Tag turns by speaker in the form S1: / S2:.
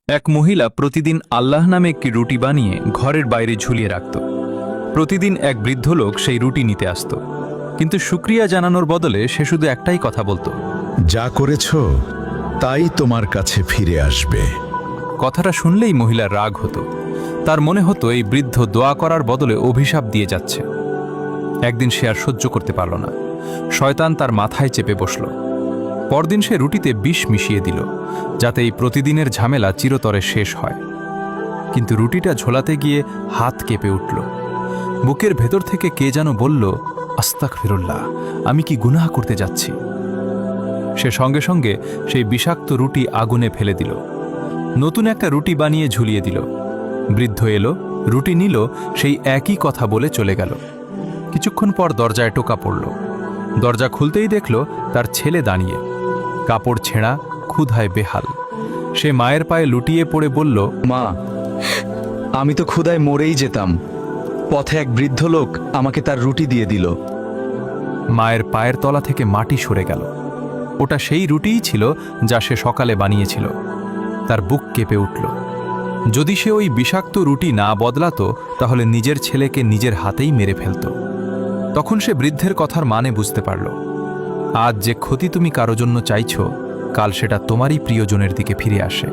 S1: এক মহিলা প্রতিদিন আল্লাহ নামে একটি রুটি বানিয়ে ঘরের বাইরে ঝুলিয়ে রাখত। প্রতিদিন এক বৃদ্ধ লোক সেই রুটি নিতে আসত, কিন্তু শুকরিয়া জানানোর বদলে সে শুধু একটাই কথা বলতো,
S2: যা করেছ তাই তোমার কাছে ফিরে আসবে।
S1: কথাটা শুনলেই মহিলার রাগ হতো। তার মনে হতো এই বৃদ্ধ দোয়া করার বদলে অভিশাপ দিয়ে যাচ্ছে। একদিন সে আর সহ্য করতে পারল না। শয়তান তার মাথায় চেপে বসল। পরদিন সে রুটিতে বিষ মিশিয়ে দিল, যাতে এই প্রতিদিনের ঝামেলা চিরতরে শেষ হয়। কিন্তু রুটিটা ঝোলাতে গিয়ে হাত কেঁপে উঠল। বুকের ভেতর থেকে কে যেন বলল, আস্তাগফিরুল্লাহ, আমি কি গুনাহ করতে যাচ্ছি। সে সঙ্গে সঙ্গে সেই বিষাক্ত রুটি আগুনে ফেলে দিল। নতুন একটা রুটি বানিয়ে ঝুলিয়ে দিল। বৃদ্ধ এলো, রুটি নিল, সেই একই কথা বলে চলে গেল। কিছুক্ষণ পর দরজায় টোকা পড়ল। দরজা খুলতেই দেখল তার ছেলে দাঁড়িয়ে, কাপড় ছেঁড়া, ক্ষুধায় বেহাল। সে মায়ের পায়ে লুটিয়ে পড়ে বলল,
S3: মা, আমি তো ক্ষুধায় মরেই যেতাম। পথে এক বৃদ্ধ লোক আমাকে তার রুটি দিয়ে দিল।
S1: মায়ের পায়ের তলা থেকে মাটি সরে গেল। ওটা সেই রুটিই ছিল যা সে সকালে বানিয়েছিল। তার বুক কেঁপে উঠল। যদি সে ওই বিষাক্ত রুটি না বদলাতো, তাহলে নিজের ছেলেকে নিজের হাতেই মেরে ফেলত। তখন সে বৃদ্ধের কথার মানে বুঝতে পারল। আজ যে ক্ষতি তুমি কারো জন্য চাইছ, কাল সেটা তোমারই প্রিয়জনের দিকে ফিরে আসে।